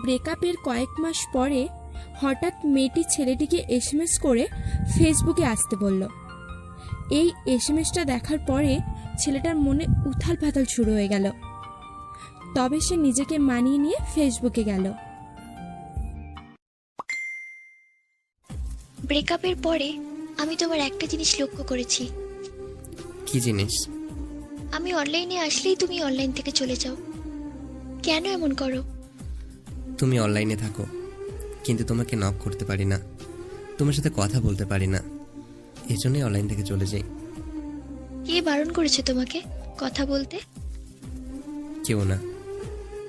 ব্রেকআপের কয়েক মাস পরে হঠাৎ মেয়েটি ছেলেটিকে এসএমএস করে ফেসবুকে আসতে বলল। এই এসএমএসটা দেখার পরে ছেলেটার মনে উথাল পাথাল শুরু হয়ে গেল। তবে সে নিজেকে মানিয়ে নিয়ে ফেসবুকে গেল। ব্রেকআপের পরে আমি তোমার একটা জিনিস লক্ষ্য করেছি। কি জিনিস? আমি অনলাইনে আসলেই তুমি অনলাইন থেকে চলে যাও। কেন এমন করো? তুমি অনলাইনে থাকো, কিন্তু তোমাকে নক করতে পারি না, তোমার সাথে কথা বলতে পারি না, এজন্যই অনলাইন থেকে চলে যাই। কে বারণ করেছে তোমাকে কথা বলতে? কেউ না।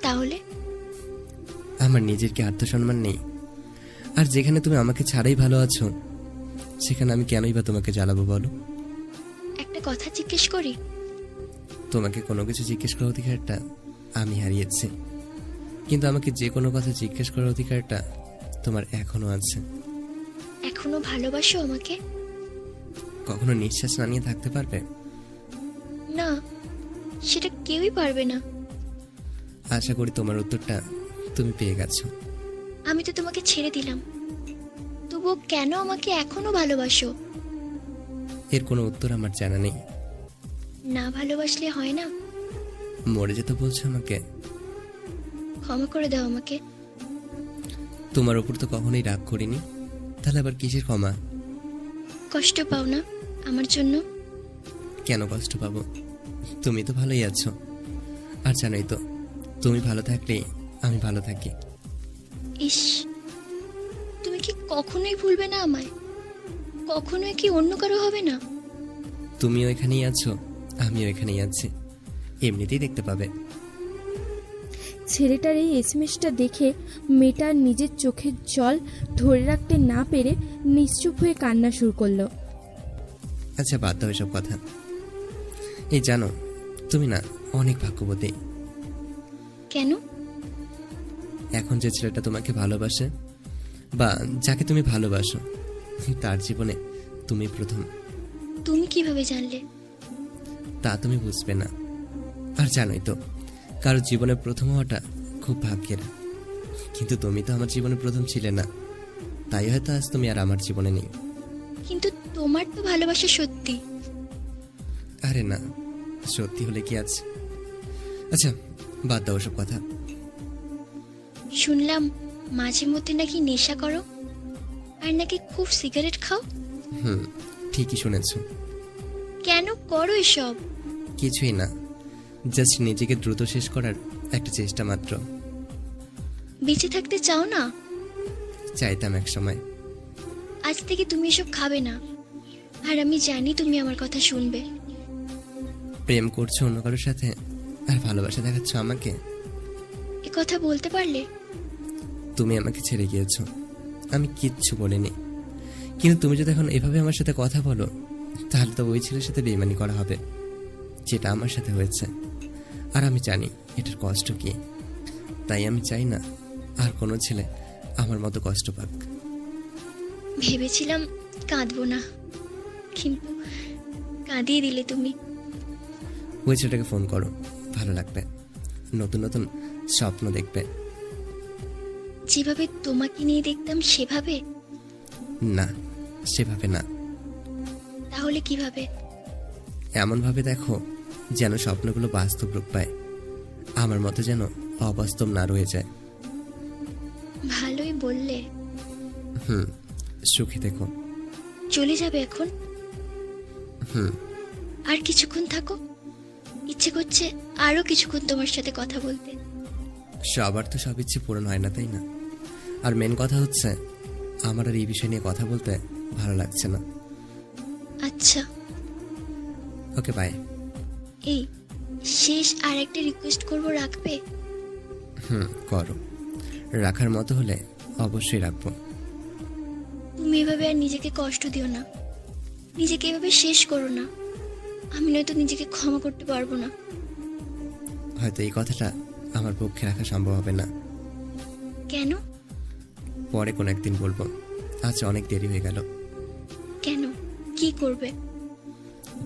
তাহলে? আমার নিজের কি আত্মসম্মান নেই? আর যেখানে তুমি আমাকে ছাড়াই ভালো আছো, সেখানে আমি কেনই বা তোমাকে জ্বালাবো বলো? একটা কথা জিজ্ঞেস করি? তোমাকে কোনো কিছু জিজ্ঞেস করার অধিকারটা আমি হারিয়েছি, কিন্তু আমাকে যে কোনো কথা জিজ্ঞেস করার অধিকারটা তোমার এখনো আছে। এখনো ভালোবাসো আমাকে? কখনো নিঃশ্বাস না নিয়ে থাকতে পারবে? না, সেটা কেউই পারবে না। আশা করি তোমার উত্তরটা তুমি পেয়ে গেছো। আমি তো তোমাকে ছেড়ে দিলাম, তবুও কেন আমাকে এখনো ভালোবাসো? এর কোনো উত্তর আমার জানা নেই। না ভালোবাসলে হয় না? মরে যেতে বলছো আমাকে? ক্ষমা করে দাও আমাকে। তোমার উপর তো কখনোই রাগ করিনি, তাহলে আবার কিসের ক্ষমা? কষ্ট পাও না আমার জন্য? কেন কষ্ট পাবো? তুমি তো ভালোই আছো, আর জানোই তো তুমি ভালো থাকলেই আমি ভালো থাকি। ইস, তুমি কি কখনোই ভুলবে না আমায়? কখনোই কি অন্য কারো হবে না? তুমিও এখানেই আছো, আমিও এখানেই আছি, এমনিতেই দেখতে পাবে। ছেলেটার এই এসএমএসটা দেখে মেয়েটা নিজের চোখের জল ধরে রাখতে না পেরে নিশ্চুপ হয়ে কান্না শুরু করলো। আচ্ছা, বাদ দাও এসব কথা। এই জানো, তুমি না অনেক ভাগ্যবতী। কেন? এখন যে ছেলেটা তোমাকে ভালোবাসে বা যাকে তুমি ভালোবাসো, তার জীবনে তুমি প্রথম। তুমি কিভাবে জানলে? তা তুমি বুঝবে না। আর জানোই তো, কারো জীবনে প্রথম হওয়াটা খুব ভাগ্যের, কিন্তু তুমি তো আমার জীবনে প্রথম ছিলে না, তাই হয়তো আজ তুমি আর আমার জীবনে নেই। কিন্তু তোমার তো ভালোবাসা সত্যি। আরে না, সত্যি হলে কি আছে? আচ্ছা, বাদ দাও ওসব কথা। শুনলাম মাঝে মধ্যে নাকি নেশা করো, আর নাকি খুব সিগারেট খাও। ঠিকই শুনেছ। কেন করো এসব? কিছুই না, জাস্ট নিজেকে দ্রুত শেষ করার একটা চেষ্টা মাত্র। বেঁচে থাকতে চাও না? চাইতাম এক সময়। আজ থেকে তুমি এসব খাবে না, আর আমি জানি তুমি আমার কথা শুনবে। প্রেম করছো অন্য কারোর সাথে, আর ভালোবাসা দেখাচ্ছ আমাকে। এ কথা বলতে পারলে? তুমি আমাকে ছেড়ে গিয়েছো, আমি কিচ্ছু বলিনি, কিন্তু তুমি যদি এখন এভাবে আমার সাথে কথা বলো, তাহলে তো ওই ছেলের সাথে বেইমানি করা হবে, যেটা আমার সাথে হয়েছে। আর আমি জানি এটার কষ্ট কি, তাই আমি চাই না আর কোনো ছেলে আমার মতো কষ্ট পাক। ভেবেছিলাম কাঁদবো না, কিন্তু কাঁদিয়ে দিলে তুমি। ওই ছেলেটাকে ফোন করো, ভালো লাগবে, নতুন নতুন স্বপ্ন দেখবে। যেভাবে তোমাকে নিয়ে দেখতাম সেভাবে? না, সেভাবে না। তাহলে কিভাবে? এমনভাবে দেখো যেন স্বপ্নগুলো বাস্তব রূপ পায়, আমার মতো যেন অবাস্তব না রয়ে যায়। ভালোই বললে। সুখী দেখো। চলে যাবে এখন? আর কিছুক্ষণ থাকো, ইচ্ছে করছে আরো কিছুক্ষণ তোমার সাথে কথা বলতে। সবার তো সব ইচ্ছে পূরণ হয় না, তাই না? আর মেন কথা হচ্ছে, আমার আর এই বিষয় নিয়ে কথা বলতে ভালো লাগছে না। আচ্ছা, ওকে, বাই। এই শেষ আর একটা রিকোয়েস্ট করবো, রাখবে? করো, রাখার মতো হলে অবশ্যই রাখবো। তুমি এভাবে আর নিজেকে কষ্ট দিও না, নিজেকে এভাবে শেষ করো না। আমি নয়তো নিজেকে ক্ষমা করতে পারবো না। হয়তো এই কথাটা আমার পক্ষে রাখা সম্ভব হবে না। কেন? পরে কোনো একদিন বলবো, আজ অনেক দেরি হয়ে গেল। কেন? কি করবে?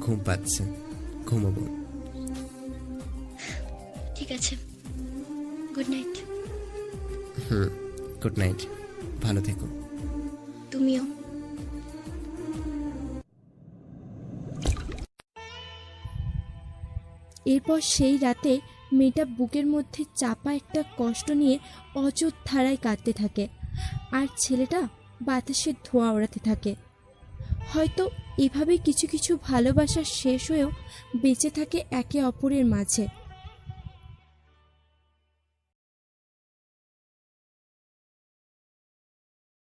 ঘুম পাচ্ছে, ঘুমোবো। ঠিক আছে, গুড নাইট। গুড নাইট, ভালো থেকো। তুমিও। এরপর সেই রাতে মেয়েটা বুকের মধ্যে চাপা একটা কষ্ট নিয়ে অযথ ধারায় কাঁদতে থাকে, আর ছেলেটা বাতাসে ধোঁয়া ওড়াতে থাকে। হয়তো এভাবে কিছু কিছু ভালোবাসা শেষ হয়েও বেঁচে থাকে একে অপরের মাঝে।